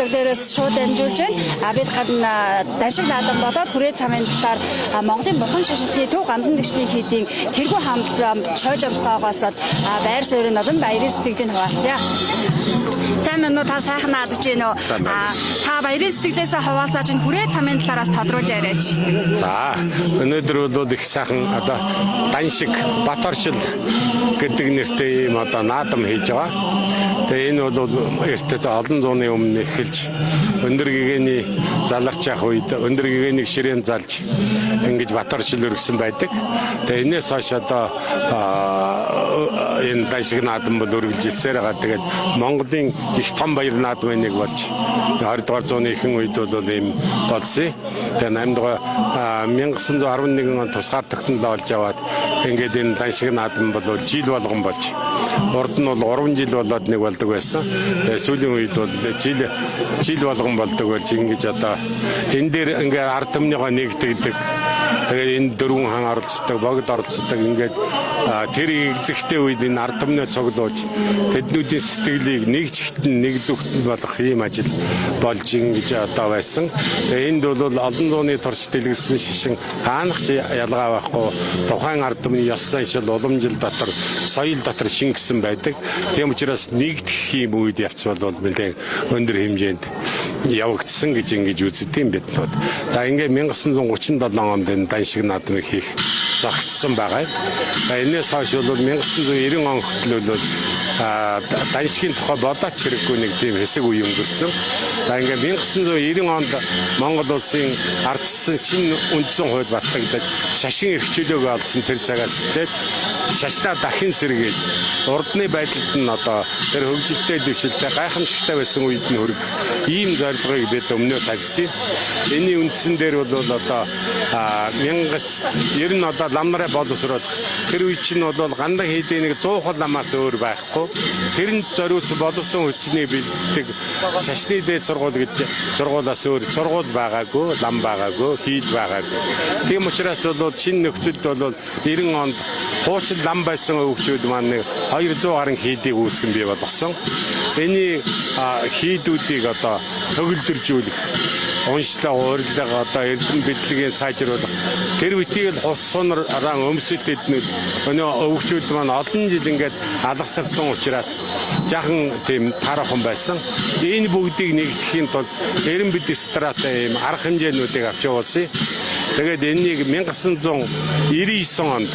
бодог дээрээс шууд дамжуулж байна. Бид гадна дашиг наадам болоод хүрээ цамын талаар Монголын Бурхан шашилтны төв гандан дэгчний хийдийн тэргүй хамтлан чойж онцгоогоос байр суурийн олон баярын сэтгэлийн хуваалцъя. Сайн минут та сайхан наадаж гинөө. Та баярын сэтгэлээсээ хуваалцаж ин хүрээ цамын талаараас тодруулж яриач. За өнөөдөр бол их сайхан одоо Даншиг Баторшил гэдэг нэртэй ийм одоо наадам хийж байгаа. Тэгээ энэ бол эртээ олон зууны өмнө эхэлж өндөр гэгээний заларч явах үед өндөр гэгээнийг ширээн залж ингэж Баторшил өргөсөн байдаг. Тэгээ энэс хойш одоо энэ Даншиг наадам бол өргөж ирсээр байгаа. Тэгээд Монголын их том баяр наадмын нэг болж 20 дугаар зууны ихэнх үед бол ийм болсон. Тэгээ 8 дугаар 1911 он тусгаар тогтнол олж аваад ингээд энэ Даншиг наадам бол жил болгон болж урд нь бол 3 жил болоод нэг болдог байсан. Тэгээ сүүлийн үед бол жил болгон болдог болж ингэж одоо энэ дээр ингээд ард түмнийгоо нэгтгэдэг. Тэгээ энэ дөрвөн хаан оролцдог, богд оролцдог ингээд тэр эзэгтэй үед энэ ард түмнээ цуглуулж тэднүүдийн сэтгэлийг нэг чигтэн нэг зүгтэн болгох ийм ажил болж ингэж одоо байсан. Тэгээ энд бол олон зууны турш дэлгэсэн шишин хаанах ч ялгаа байхгүй тухайн ард түмний ёс заншил уламжил дотор соёл дотор шингэсэн байдаг. Тийм учраас нэгдэх юм үед явц бол мэдээ өндөр хэмжээнд явагдсан гэж ингэж үздэм биднүүд. За ингээ 1937 онд энэ Даншиг наадмыг хийх зогссон байгаа. Энэс хойш бол 1990 он хүртэл бол Даншигийн тухай бодооч хэрэггүй нэг тийм хэсэг үе өнгөрсөн. Ингээ 1990 онд Монгол улсын ардчсан шинэ үндсэн хууль батлагдаад шашин эрхчлөөг олсон тэр цагаас эхлээд шашнаа дахин сэргээж урдны байдалд нь одоо тэр хөгжилтэй дэвшилтэй гайхамшигтай байсан үед нь хүрэх ийм зорилгыг бид өмнөө тавьсан. Энийн үндсэн дээр бол одоо 1990 одоо лам нарын боловсрол тэр үе чинь бол гандан хийдийн нэг 100 хол ламаас өөр байхгүй. Тэрэнд зориулсан боловсон хүчний бэлддэг шашны дээд сургууль гэж сургуулаас өөр сургууль байгаагүй, лам байгаагүй, хийд байгаагүй. Тийм учраас бол шинэ нөхцөлд бол 90 онд хуучин лам байсан өвчүүд маань 200 гаруй хийдийг үүсгэн бий болгосон. Эний хийдүүдийг одоо төгөлдржүүлэх уншлаа урилга одоо эрдэм бидлэгийн сайжруулах тэр үеийг л хувц сунараа өмсөлт эднүүд өнөө өвчүүд маань олон жил ингээд алгасарсан учраас жаахан тийм тараахан байсан. Энэ бүгдийг нэгтгэхийн тулд эрен бид страта ийм арга хэмжээнүүдийг авч явуулсан. Тэгээд энэнийг 1999 онд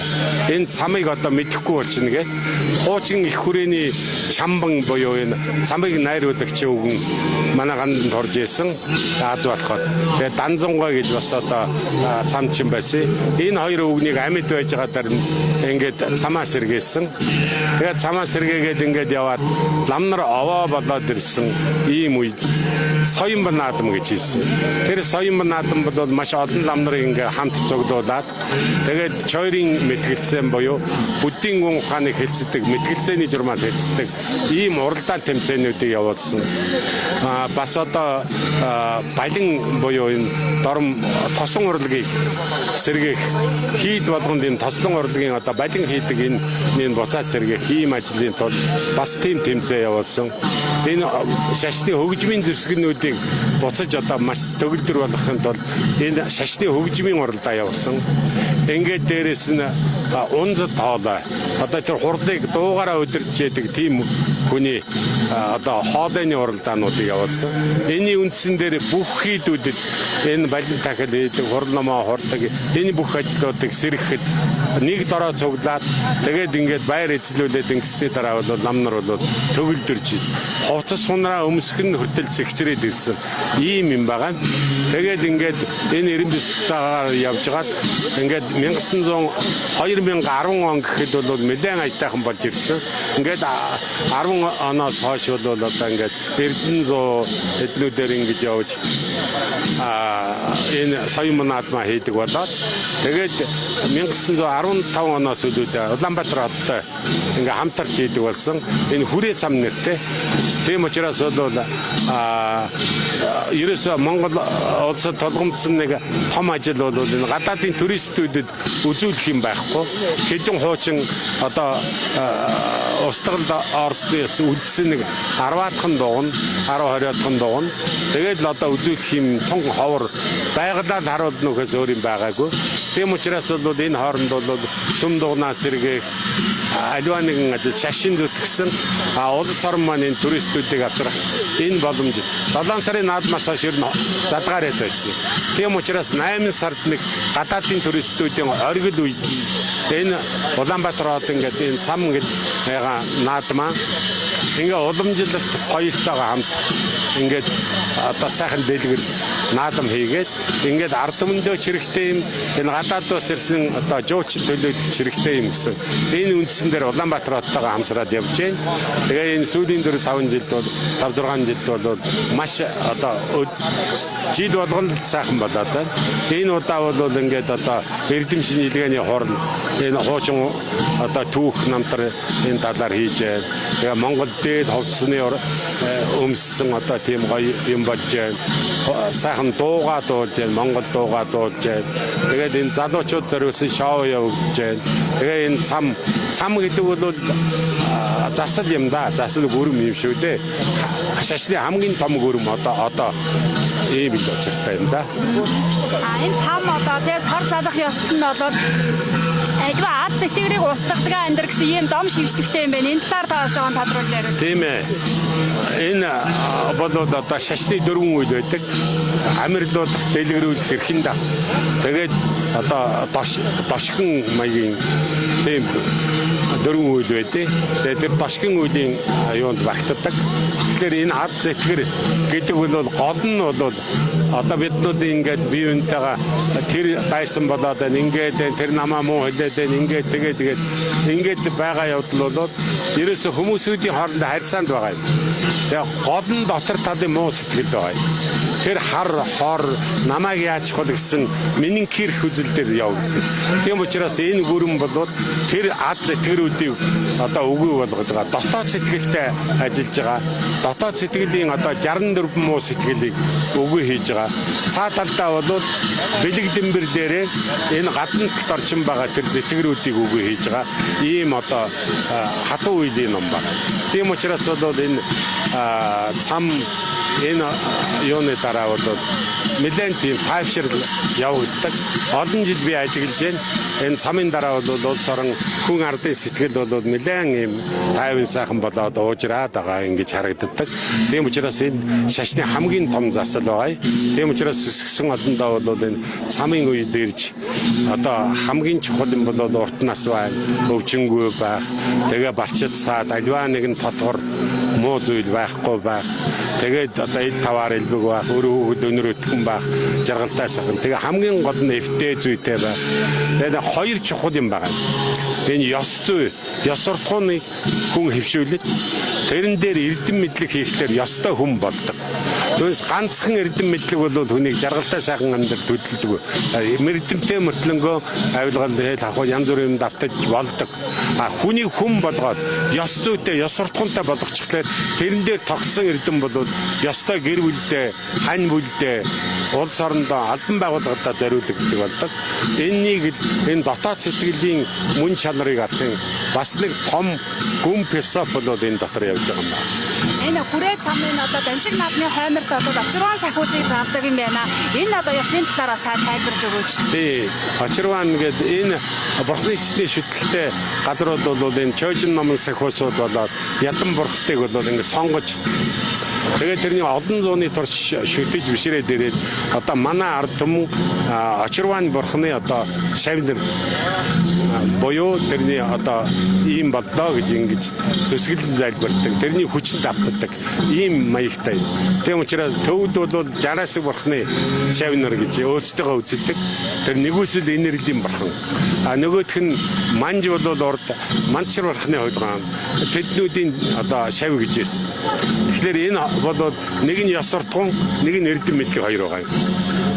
энэ цамыг одоо мэдэхгүй болчихно гэдэг. Хуучин их хүрээний чамбан буюу энэ цамыг найруулагч өвгөн манай ганданд орж исэн Аз болоход. Тэгээд Данзангаа гэж бас одоо цам чин байсан. Энэ хоёр өвгнийг амьд байж байгаадаар ингээд цамаа сэргээсэн. Тэгээд цамаа сэргээгээд ингээд яваад лам нар овоо болоод ирсэн ийм үед соён наадам гэж хэлсэн. Тэр соён наадам бол маш олон лам нарын ингээ хамт цуглуулад тэгээд чойрын мэтгэлцэн буюу бүддийн гүн ухааныг хэлцдэг мэтгэлцээний журмаар хэлцдэг ийм уралдаан тэмцээнүүдийг явуулсан. Бас одоо балин буюу энэ дорм тосон урлагийг сэргээх хийд болгонд энэ тослон урлагийн одоо балин хийдэг энэ буцаад сэргээх ийм ажлын тулд бас тийм тэмцээн явуулсан. Энэ шашны хөгжмийн зэвсгэнүүдийг буцаж одоо маш төгөлдөр болгохын тулд энэ шашны хөгжмийн уралдаа явуулсан. Ингээд дээрэс нь унз тоолой одоо тэр хурлыг дуугаараа удирдах гэдэг тийм хүний одоо хоолойны уралдаануудыг явуулсан. Энийн үндсэн дээр бүх хийдүүдэд энэ балин тахил хийдэг, хурлномоо хурдаг энэ бүх ажлуудыг сэргэхэд нэг дороо цуглаад тэгээд ингээд байр эзлүүлээд ингэсний дараа бол лам нар бол төгөлдөрж хувцас сунраа өмсөх нь хүртэл зэгцрээд ирсэн ийм юм байгаа. Тэгээд ингээд энэ 99-таагаар явж гаад ингээд 2010 он гэхэд бол нэлээд аятайхан болж ирсэн. Ингээд 10 оноос хойш бол одоо ингээд Эрдэнэ 100 эднүүдээр ингэж явж энэ соён наадмаа хийдэг болоод тэгээд 1915 оноос үүдээ Улаанбаатар хоттой ингээ хамтарч хийдэг болсон. Энэ хүрээ цам нэртэй. Тийм учраас бол ерөөсөө Монгол улсад толгомдсон нэг том ажил бол энэ гадаадын туристүүдэд үзүүлэх юм байхгүй. Хэдэн хуучин одоо устгалд Оросны үлдсэн нэг 10-аадхан дугна, 10-20-аадхан дугна. Тэгээд л одоо үзүүлэх юм тун ховор байгалаар харуулна гэхээс өөр юм байгаагүй. Тийм учраас бол энэ хооронд бол сүм дугнаас сэргээх аливаа нэгэн ажил шашин зүтгэсэн улс орн маань энэ туристүүдийг авчрах энэ боломж 7 сарын наадмаас хойш ер нь задгаараад байсан. Тийм учраас 8 сард нэг гадаадын туристүүдийн оргил үед энэ Улаанбаатар хот ингээд энэ цам ингээд наадмаа ингээ уламжлалт соёлтойгоо хамт ингээд одоо сайхан дэлгэр наадам хийгээд ингээд ард түмэндөө чирэгтэй юм энэ гадаадаас ирсэн одоо жуулчин төлөөлөх чирэгтэй юм гэсэн энэ үндсэн дээр Улаанбаатар хоттойгоо хамсраад явж байна. Тэгээ энэ сүүлийн 4-5 жилд бол 5-6 жилд бол маш одоо жил болгоно сайхан болоод байна. Энэ удаа бол ингээд одоо эрдэм шинжилгээний хурал энэ хуучин одоо түүх намтар энэ талаар хийж байна. Тэгээ Монгол дээд ховцсны өмссөн одоо тийм гоё юм болж байна. Сайхан дуугаа дуулж байна. Монгол дуугаа дуулж байна. Тэгээд энэ залуучууд зориулсан шоу явуулж байна. Тэгээ энэ цам гэдэг бол засал юм да. Засал гүрэм юм шүү дээ. Шашны хамгийн том гүрэм одоо ийм л очиртай юм да. Энэ цам одоо тэгээ сар залах ёслол нь болоод альва ад сэтгэрийг устгадаг энэ гэсэн ийм дом шивжлэгтэй юм байна. Энэ талаар тааж байгаа нь тодруулж яриа. Тийм ээ. Энэ бол одоо шашны 4 үйл байдаг. Амьрлуулах, дэлгэрүүлэх, эрхэн дах. Тэгээд одоо дошгон маягийн тийм 4 үйл байдаг. Тэгээд тэр дошгон үеийн юунд багтдаг. Тэгэхээр энэ ад сэтгэр гэдэг бол гол нь бол одоо биднүүд ингээд бие биентэйгээ тэр дайсан болоод ингээд тэр намаа муу хэлээд ингээд тэгээд байгаа явдал бол ерөөсө хүмүүсүүдийн хоорондоо харьцаанд байгаа юм. Тэгээ гол нь дотор талын муу сэтгэл байгаа юм. Тэр хар хор намайг яаж хол гэсэн миний кирх үзэл дээр явагдав. Тийм учраас энэ гүрэм бол тэр ад сэтгэрүүдийг одоо өгөө болгож байгаа. Дотоод сэтгэлтэй ажиллаж байгаа. Дотоод сэтгэлийн одоо 64 муу сэтгэлийг өгөө хийж байгаа. Цаа талдаа бол бэлэг дэмбэр дээрээ энэ гадна талд орчин байгаа тэр сэтгэрүүдийг өгөө хийж байгаа. Ийм одоо хатуу үеийн ном байна. Тийм учраас бол энэ цам энэ юуны дараа бол нэлээд тийм тайвшрал явагддаг. Олон жил би ажиглаж байна. Энэ цамын дараа бол улс орон хүн ардын сэтгэл бол нэлээд ийм тайван сайхан болоод уужраад байгаа ингэж харагддаг. Тийм учраас энэ шашны хамгийн том засал байгаа. Тийм учраас өсгсөн олондоо бол энэ цамын үед ирж одоо хамгийн чухал юм бол урт нас байна. Өвчнгүй байх. Тэгээ барчид саад аливаа нэгэн тодгор муу зүйл байхгүй байх. Тэгээд одоо эд таваар элбэг байх, өөрөө хүүхэд өнөр өтгөн байх, жаргалтай сайхан. Тэгээ хамгийн гол нь эвтэй зүйтэй байх. Тэгээд хоёр чухал юм байгаа. Энэ ёс зүй, ёс суртахууныг хүн хэвшүүлээд тэрэн дээр эрдэм мэдлэг хийхлээр ёстой хүн болдог. Түүнээс ганцхан эрдэм мэдлэг бол хүнийг жаргалтай сайхан амьдрал төдөлдөг. Эрдэмтэй мөртлөнгөө авилгал тэгээд авах янз бүрийн давтаж болдог. Хүнийг хүн болгоод ёс зүйтэй, ёс суртахуунтай болгочихлоор тэрэн дээр тогтсон эрдэм бол ёстой гэр бүлдээ, хань бүлдээ, улс орондоо албан байгууллагуудаа зориулдаг гэдэг болдог. Энэнийг энэ дотоод сэтгэлийн мөн чанарыг авахын бас нэг том гүн философи бол энэ дотор явж байгаа юм байна. Энэ хүрээ цамын одоо Даншиг наадмын хойморт одоо очирван сахиусыг заалдаг юм байна. Энэ одоо ёсын талаар бас та тайлбарж өгөөч. Тий, очирван гэдэг энэ бурхны эсний шүтгэлтэй газрууд бол энэ чойжин номын сахиусууд болоод ядан бурхтыг бол ингэ сонгож тэгээд тэрний олон зууны турш шүтэж бишрээд ирээд одоо манай ард түмэн очирван бурхны одоо шавнар боёо тэрний одоо ийм боллоо гэж ингэж сүсгэлэн залбирдаг. Тэрний хүчинд автдаг ийм маягтай. Тийм учраас төвд бол 60-аас бурхны шавнар гэж өөрсдөө үздэг. Тэр нэгүсэл энергийн бурхан. Нөгөөх нь манж бол урд манчар бурхны хулгай тэднүүдийн одоо шав гэж байсан. Тэгэхээр энэ бол нэг нь ёсортгон, нэг нь эрдэм мэдлэг хоёр байгаа юм.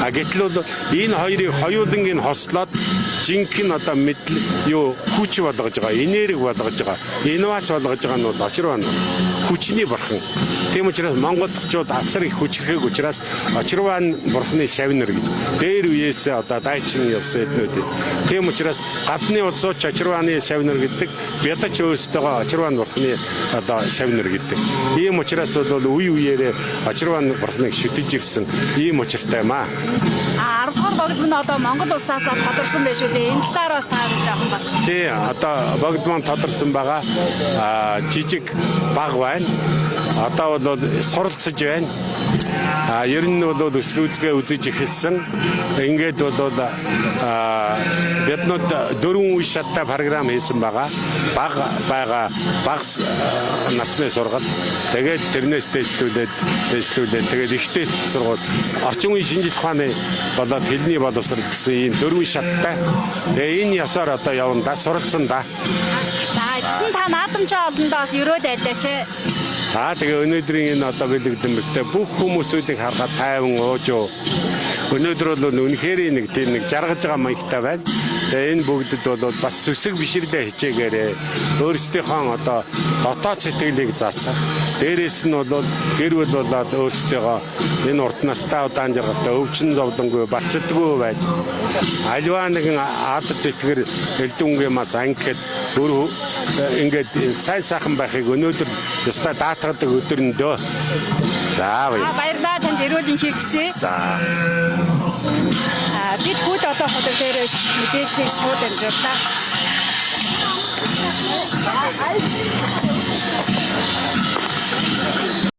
А гэтэл бол энэ хоёрыг хоёулангийн хослоод жинхэнэ одоо мэдлэг юу хүч болгож байгаа, энерги болгож байгаа, инновац болгож байгаа нь бол очроо хүчний бурхан. Тийм учраас монголчууд асар их хүчрхэг учраас очроо бурханы шавнар гэж дээр үеэс одоо дайчин явсан эднүүд. Тийм учраас гадны улсууч очрооны шавнар гэдэг бядач өөрсдөө очроо бурханы одоо шавнар гэдэг. Ийм учраас бол үе үеэрээ очроо бурханыг шүтэж ирсэн ийм учиртай юм аа. 10 дугаар богдмон одоо Монгол улсаас тодорсон байж үү? Энэ талаар бас таарч жоохон бас. Тий, одоо богдмон тодорсон байгаа жижиг баг байна. Одоо бол суралцж байна. Ер нь бол өсгөөцгөө үзэж эхэлсэн. Ингээд бол биднүүд 4 үе шаттай програм хийсэн байгаа. Баг насны сургалт. Тэгээд тэрнээс дэвшлүүлээд тэгээд ихтэй сургууль. Орчин үеийн шинжлэх ухааны болоод хэлний боловсрол гэсэн ийм 4 шаттай. Тэгээ энэ ясаар одоо явна да, суралцсан да. За эцэст та наадамжаа олондоос өрөөд айлаач. Тэгээ өнөөдрийн энэ одоо бэлэгдэмжтэй бүх хүмүүсүүдийг харахад тайван уужуу. Өнөөдөр бол үнэхээр нэг тийм нэг жаргаж байгаа маягтай байна. Тэгээ энэ бүгдэд бол бас сүсэг биширлээ хичээгээрээ өөрсдийнхөө одоо дотоод сэтгэлийг засах. Дээрээс нь бол гэр бүл болоод өөрсдийнхөө энэ урт настай удаан жаргалтай өвчин зовлонгүй барчдаггүй байж альва нэгэн ад зэтгэр элдүнгийн мас ангид бүр ингээд сайн сайхан байхыг өнөөдөр ёстой даатгадаг өдөрөндөө. За баярлалаа танд эрүүл энхийг хүсье. За. Бид хүүд одоо хотод дээрээс мэдээллийг шууд амжууллаа.